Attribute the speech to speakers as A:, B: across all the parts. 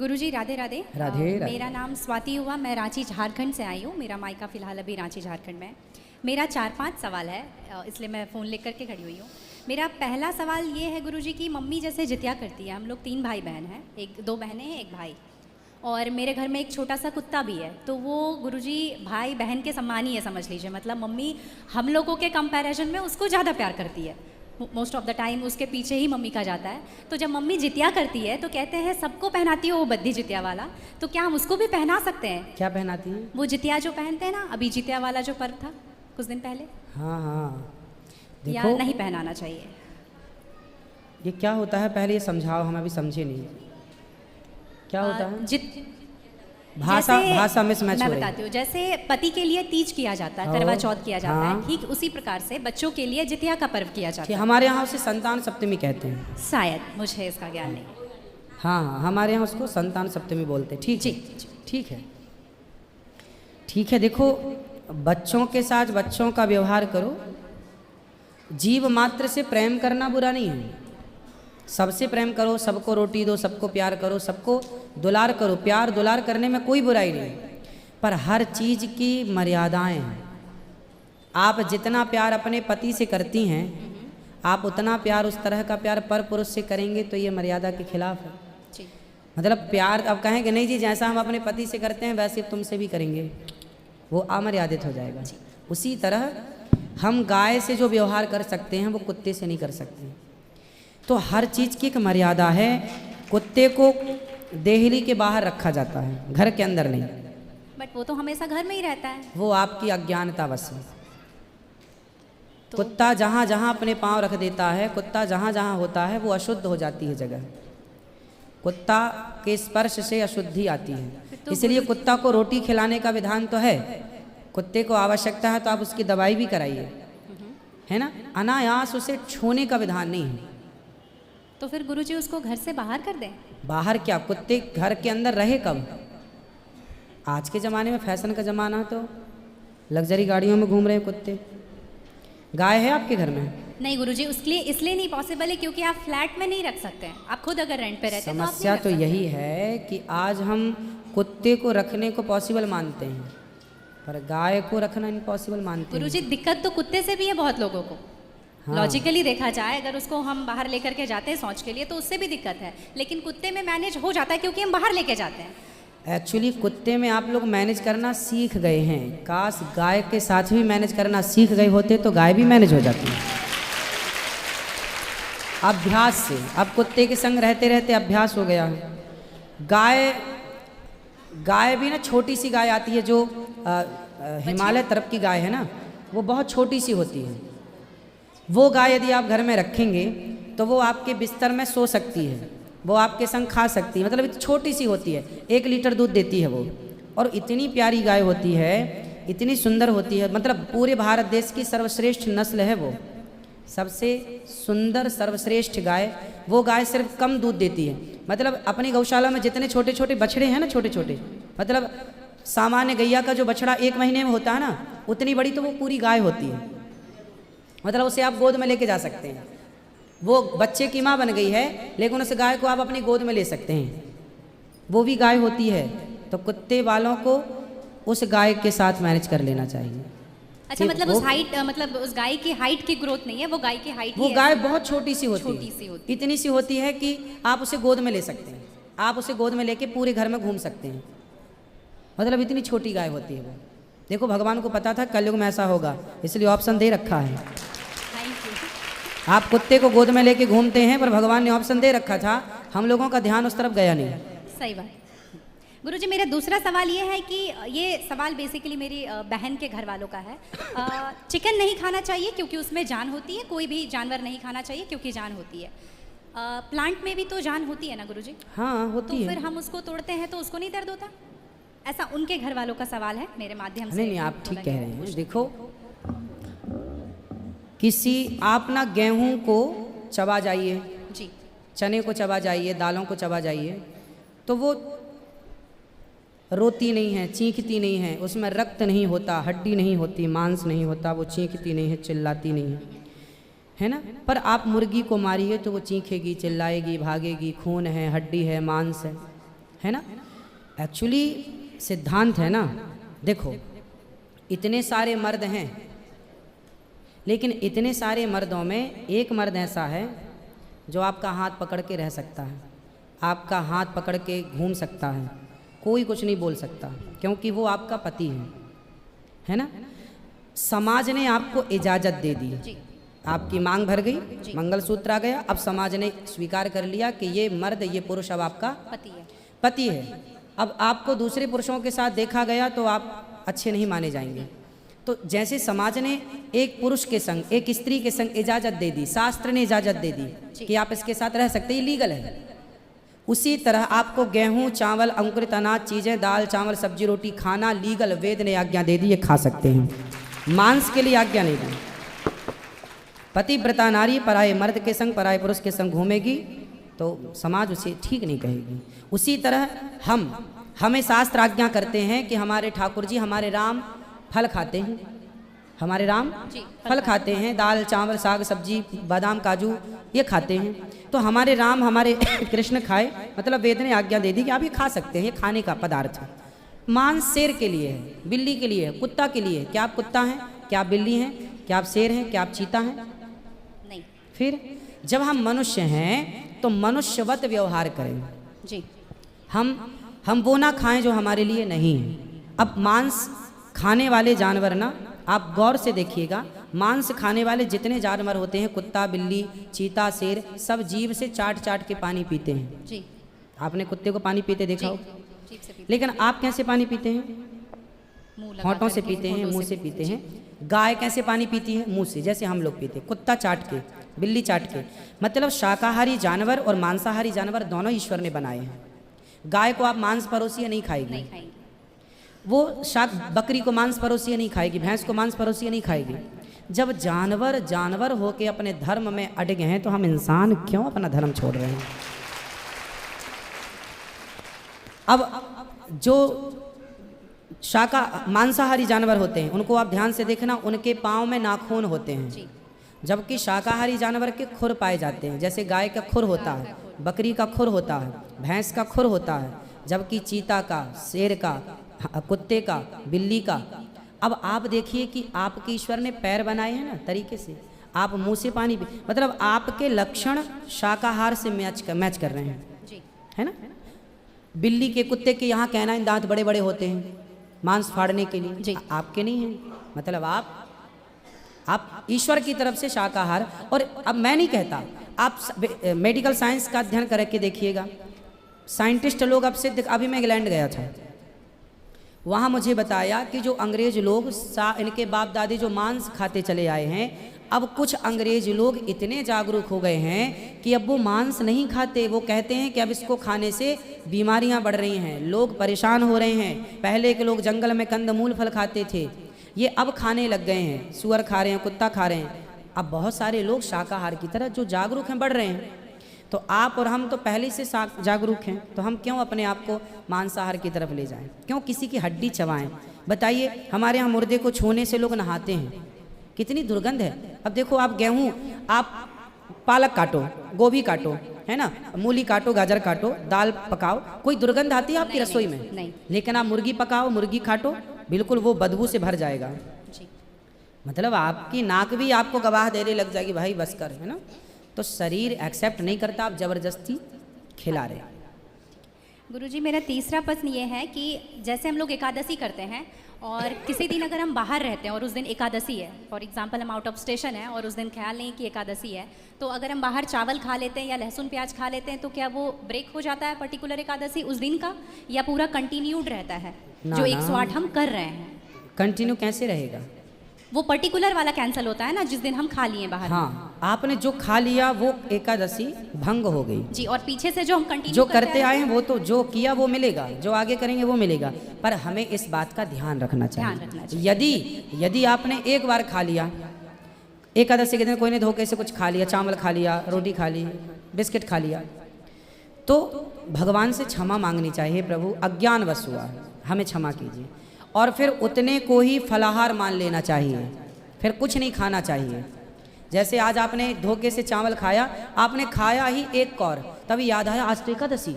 A: गुरुजी राधे राधे।
B: राधे राधे।
A: मेरा नाम स्वाति हुआ, मैं रांची झारखंड से आई हूँ। मेरा मायका फ़िलहाल अभी रांची झारखंड में है। मेरा 4-5 सवाल है, इसलिए मैं फ़ोन लेकर के खड़ी हुई हूँ। मेरा पहला सवाल ये है गुरुजी की मम्मी जैसे जितिया करती है, हम लोग 3 भाई बहन हैं, 2 बहनें हैं 1 भाई, और मेरे घर में एक छोटा सा कुत्ता भी है। तो वो गुरुजी भाई बहन के समान ही है समझ लीजिए, मतलब मम्मी हम लोगों के कंपैरिजन में उसको ज़्यादा प्यार करती है। मोस्ट ऑफ द टाइम उसके पीछे ही मम्मी का जाता है। तो जब मम्मी जितिया करती है तो कहते हैं सबको पहनाती हो वो बद्धी जितिया वाला, तो क्या हम उसको भी पहना सकते हैं?
B: क्या पहनाती हैं?
A: वो जितिया जो पहनते हैं ना, अभी जितिया वाला जो पर्व था कुछ दिन पहले।
B: हाँ हाँ,
A: या
B: देखो
A: नहीं पहनाना चाहिए?
B: ये क्या होता है, पहले ये समझाओ, हम अभी समझे नहीं क्या होता है। भाषा मिसमैच
A: मैं
B: हो रही है।
A: बताती हूँ। जैसे पति के लिए तीज किया जाता है, करवा चौथ किया जाता है, ठीक उसी प्रकार से बच्चों के लिए जितिया का पर्व किया जाता है।
B: हमारे यहाँ उसे संतान सप्तमी कहते हैं
A: शायद, मुझे इसका ज्ञान नहीं।
B: हाँ हाँ, हमारे यहाँ उसको संतान सप्तमी बोलते हैं। ठीक
A: जी,
B: ठीक है, ठीक है। देखो, बच्चों के साथ बच्चों का व्यवहार करो, जीव मात्र से प्रेम करना बुरा नहीं है। सबसे प्रेम करो, सबको रोटी दो, सबको प्यार करो, सबको दुलार करो। प्यार दुलार करने में कोई बुराई नहीं, पर हर चीज़ की मर्यादाएं हैं। आप जितना प्यार अपने पति से करती हैं, आप उतना प्यार, उस तरह का प्यार पर पुरुष से करेंगे तो ये मर्यादा के खिलाफ है।
A: जी।
B: मतलब प्यार अब कहेंगे नहीं जी, जैसा हम अपने पति से करते हैं वैसे तुमसे भी करेंगे, वो अमर्यादित हो जाएगा। उसी तरह हम गाय से जो व्यवहार कर सकते हैं वो कुत्ते से नहीं कर सकते। तो हर चीज़ की एक मर्यादा है। कुत्ते को देहली के बाहर रखा जाता है, घर के अंदर नहीं।
A: बट वो तो हमेशा घर में ही रहता है।
B: वो आपकी अज्ञानतावश है। तो कुत्ता जहाँ जहाँ अपने पाँव रख देता है, कुत्ता जहाँ जहाँ होता है वो अशुद्ध हो जाती है जगह। कुत्ता के स्पर्श से अशुद्धि आती है। इसलिए कुत्ता को रोटी खिलाने का विधान तो है। कुत्ते को आवश्यकता है तो आप उसकी दवाई भी कराइए, है ना। अनायास उसे छूने का विधान नहीं है।
A: तो फिर गुरुजी उसको घर से बाहर कर दें?
B: बाहर क्या, कुत्ते घर के अंदर रहे कब? आज के ज़माने में फैशन का ज़माना है तो लग्जरी गाड़ियों में घूम रहे हैं कुत्ते। गाय है आपके घर में?
A: नहीं गुरुजी, उसके लिए इसलिए नहीं पॉसिबल है क्योंकि आप फ्लैट में नहीं रख सकते हैं। आप खुद अगर रेंट पे रहते हैं तो आप
B: समस्या तो यही है कि आज हम कुत्ते को रखने को पॉसिबल मानते हैं, पर गाय को रखना इम्पॉसिबल मानते हैं।
A: गुरुजी दिक्कत तो कुत्ते से भी है बहुत लोगों को। हाँ। लॉजिकली देखा जाए, अगर उसको हम बाहर लेकर के जाते हैं शौच के लिए तो उससे भी दिक्कत है, लेकिन कुत्ते में मैनेज हो जाता है क्योंकि हम बाहर लेके जाते हैं।
B: एक्चुअली कुत्ते में आप लोग मैनेज करना सीख गए हैं। काश गाय के साथ भी मैनेज करना सीख गए होते तो गाय भी मैनेज हो जाती है अभ्यास से। अब कुत्ते के संग रहते रहते अभ्यास हो गया है। गाय भी ना, छोटी सी गाय आती है जो हिमालय तरफ की गाय है ना, वो बहुत छोटी सी होती है। वो गाय यदि आप घर में रखेंगे तो वो आपके बिस्तर में सो सकती है, वो आपके संग खा सकती है। मतलब छोटी सी होती है, 1 लीटर दूध देती है वो, और इतनी प्यारी गाय होती है, इतनी सुंदर होती है। मतलब पूरे भारत देश की सर्वश्रेष्ठ नस्ल है वो, सबसे सुंदर सर्वश्रेष्ठ गाय वो गाय। सिर्फ कम दूध देती है। मतलब अपनी गौशाला में जितने छोटे छोटे बछड़े हैं ना, छोटे छोटे, मतलब सामान्य गैया का जो बछड़ा 1 महीने में होता है ना, उतनी बड़ी तो वो पूरी गाय होती है। मतलब उसे आप गोद में लेके जा सकते हैं। वो बच्चे की माँ बन गई है, लेकिन उस गाय को आप अपनी गोद में ले सकते हैं, वो भी गाय होती है। तो कुत्ते वालों को उस गाय के साथ मैनेज कर लेना चाहिए।
A: अच्छा, मतलब उस हाइट, मतलब उस गाय की हाइट की ग्रोथ नहीं है, वो गाय की हाइट,
B: वो गाय बहुत छोटी सी होती
A: है,
B: इतनी सी होती है कि आप उसे गोद में ले सकते हैं। आप उसे गोद में लेके पूरे घर में घूम सकते हैं। मतलब इतनी छोटी गाय होती है वो। देखो, भगवान को पता था कलयुग में ऐसा होगा, इसलिए ऑप्शन दे रखा है। आप कुत्ते को गोद में लेके घूमते हैं, पर भगवान ने ऑप्शन दे रखा था, हम लोगों का ध्यान उस तरफ गया नहीं।
A: सही बात। गुरुजी, मेरा दूसरा सवाल ये है कि ये सवाल बेसिकली मेरी बहन के घर वालों का है। चिकन नहीं खाना चाहिए क्योंकि उसमें जान होती है, कोई भी जानवर नहीं खाना चाहिए क्योंकि जान होती है। प्लांट में भी तो जान होती है ना गुरुजी? हाँ होती है। तो फिर हम उसको तोड़ते हैं तो उसको नहीं दर्द होता? ऐसा उनके घर वालों का सवाल है, मेरे माध्यम से।
B: नहीं, आप ठीक कह रहे हैं। देखो, आप ना गेहूं को चबा जाइए
A: जी,
B: चने को चबा जाइए, दालों को चबा जाइए, तो वो रोती नहीं है, चीखती नहीं है, उसमें रक्त नहीं होता, हड्डी नहीं होती, मांस नहीं होता, वो चीखती नहीं है, चिल्लाती नहीं है ना। पर आप मुर्गी को मारिए तो वो चीखेगी, चिल्लाएगी, भागेगी, खून है, हड्डी है, मांस है ना। एक्चुअली सिद्धांत है ना, देखो इतने सारे मर्द हैं, लेकिन इतने सारे मर्दों में एक मर्द ऐसा है जो आपका हाथ पकड़ के रह सकता है, आपका हाथ पकड़ के घूम सकता है, कोई कुछ नहीं बोल सकता, क्योंकि वो आपका पति है ना। समाज ने आपको इजाज़त दे दी, आपकी मांग भर गई, मंगलसूत्र आ गया, अब समाज ने स्वीकार कर लिया कि ये मर्द, ये पुरुष अब आपका पति है। अब आपको दूसरे पुरुषों के साथ देखा गया तो आप अच्छे नहीं माने जाएंगे। तो जैसे समाज ने एक पुरुष के संग, एक स्त्री के संग इजाज़त दे दी, शास्त्र ने इजाज़त दे दी कि आप इसके साथ रह सकते, ये लीगल है, उसी तरह आपको गेहूं, चावल, अंकुरित अनाज चीज़ें, दाल, चावल, सब्जी, रोटी खाना लीगल, वेद ने आज्ञा दे दी, ये खा सकते हैं, मांस के लिए आज्ञा नहीं दी। पतिव्रता नारी पराये मर्द के संग, पराये पुरुष के संग घूमेगी तो समाज उसे ठीक नहीं कहेगी। उसी तरह हमें शास्त्र आज्ञा करते हैं कि हमारे ठाकुर जी, हमारे राम फल खाते हैं, हमारे राम फल खाते हैं, दाल, चावल, साग, सब्जी, बादाम, काजू ये खाते हैं, तो हमारे राम, हमारे कृष्ण खाए, मतलब वेद ने आज्ञा दे दी कि आप ये खा सकते हैं, ये खाने का पदार्थ है। मांस शेर के लिए है, बिल्ली के लिए है, कुत्ता के लिए है। क्या आप कुत्ता हैं? क्या आप बिल्ली हैं? क्या आप शेर हैं? क्या आप चीता हैं?
A: नहीं।
B: फिर जब हम मनुष्य हैं तो मनुष्यवत व्यवहार करें
A: जी।
B: हम वो ना खाएं जो हमारे लिए नहीं है। अब मांस खाने वाले जानवर ना, आप गौर से देखिएगा, मांस खाने वाले जितने जानवर होते हैं, कुत्ता, बिल्ली, चीता, शेर, सब जीभ से चाट चाट के पानी पीते हैं
A: जी।
B: आपने कुत्ते को पानी पीते देखा हो?
A: जीभ से पीते।
B: लेकिन आप कैसे पानी पीते हैं? होंठों से पीते हैं, मुंह से पीते हैं। गाय कैसे पानी पीती है? मुंह से, जैसे हम लोग पीते, कुत्ता चाट के, बिल्ली चाट के। मतलब शाकाहारी जानवर और मांसाहारी जानवर दोनों ईश्वर ने बनाए हैं। गाय को आप मांस परोसिए नहीं खाएगी, वो बकरी को मांस परोसिए नहीं खाएगी, भैंस को मांस परोसिए नहीं खाएगी। जब जानवर जानवर होके अपने धर्म में अड़े हैं तो हम इंसान क्यों अपना धर्म छोड़ रहे हैं? अब जो मांसाहारी जानवर होते हैं उनको आप ध्यान से देखना, उनके पाँव में नाखून होते हैं, जबकि शाकाहारी जानवर के खुर पाए जाते हैं। जैसे गाय का खुर होता है, बकरी का खुर होता है, भैंस का खुर होता है, जबकि चीता का, शेर का, कुत्ते का, बिल्ली का। अब आप देखिए कि आपके ईश्वर ने पैर बनाए हैं ना तरीके से, आप मुंह से पानी पी, मतलब आपके लक्षण शाकाहार से मैच कर रहे हैं, है ना। बिल्ली के, कुत्ते के यहाँ कैनाइन दांत बड़े बड़े होते हैं मांस फाड़ने के लिए, आपके नहीं है। मतलब आप ईश्वर की तरफ से शाकाहार। और अब मैं नहीं कहता, आप मेडिकल साइंस का अध्ययन करके देखिएगा, साइंटिस्ट लोग अब सिद्ध, अभी मैं इंग्लैंड गया था, वहाँ मुझे बताया कि जो अंग्रेज लोग, इनके बाप दादी जो मांस खाते चले आए हैं, अब कुछ अंग्रेज लोग इतने जागरूक हो गए हैं कि अब वो मांस नहीं खाते। वो कहते हैं कि अब इसको खाने से बीमारियां बढ़ रही हैं, लोग परेशान हो रहे हैं। पहले के लोग जंगल में कंदमूल फल खाते थे, ये अब खाने लग गए हैं, सुअर खा रहे हैं, कुत्ता खा रहे हैं। अब बहुत सारे लोग शाकाहार की तरह जो जागरूक हैं बढ़ रहे हैं। तो आप और हम तो पहले से जागरूक हैं, तो हम क्यों अपने आप को मांसाहार की तरफ ले जाएं? क्यों किसी की हड्डी चबाएं? बताइए, हमारे यहाँ मुर्दे को छूने से लोग नहाते हैं, कितनी दुर्गंध है। अब देखो, आप गेहूँ, आप पालक काटो, गोभी काटो, है ना, मूली काटो, गाजर काटो, दाल पकाओ, कोई दुर्गंध आती है आपकी रसोई में? नहीं। लेकिन आप मुर्गी पकाओ, मुर्गी काटो, बिल्कुल वो बदबू से भर जाएगा जी। मतलब आपकी नाक भी आपको गवाह देने लग जाएगी, भाई बस कर, है ना। तो शरीर एक्सेप्ट नहीं करता, आप जबरदस्ती खिला रहे।
A: गुरुजी, मेरा तीसरा प्रश्न ये है कि जैसे हम लोग एकादशी करते हैं और किसी दिन अगर हम बाहर रहते हैं और उस दिन एकादशी है, फॉर एग्जांपल हम आउट ऑफ स्टेशन है और उस दिन ख्याल नहीं कि एकादशी है, तो अगर हम बाहर चावल खा लेते हैं या लहसुन प्याज खा लेते हैं तो क्या वो ब्रेक हो जाता है पर्टिकुलर एकादशी उस दिन का, या पूरा कंटिन्यूड रहता है जो 108 हम कर रहे हैं?
B: कंटिन्यू कैसे रहेगा?
A: वो पर्टिकुलर वाला कैंसिल होता है ना जिस दिन हम खा लिए बाहर।
B: हाँ, आपने जो खा लिया वो एकादशी भंग हो गई जी।
A: और पीछे से जो हम कंटिन्यू
B: जो करते आए हैं वो तो जो किया वो मिलेगा, जो आगे करेंगे वो मिलेगा। पर हमें इस बात का ध्यान रखना चाहिए। यदि आपने एक बार खा लिया, एकादशी के दिन कोई ने धोखे से कुछ खा लिया, चावल खा लिया, रोटी खा ली, बिस्किट खा लिया, तो भगवान से क्षमा मांगनी चाहिए, प्रभु अज्ञानवश हुआ, हमें क्षमा कीजिए। और फिर उतने को ही फलाहार मान लेना चाहिए, फिर कुछ नहीं खाना चाहिए। जैसे आज आपने धोखे से चावल खाया, आपने खाया ही एक कौर, तभी याद आया आज तो एकादशी,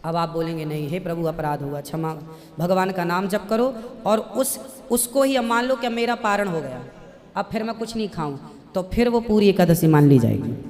B: अब आप बोलेंगे नहीं, हे प्रभु अपराध हुआ, क्षमा, भगवान का नाम जप करो और उसको ही अब मान लो कि अब मेरा पारण हो गया, अब फिर मैं कुछ नहीं खाऊं, तो फिर वो पूरी एकादशी मान ली जाएगी।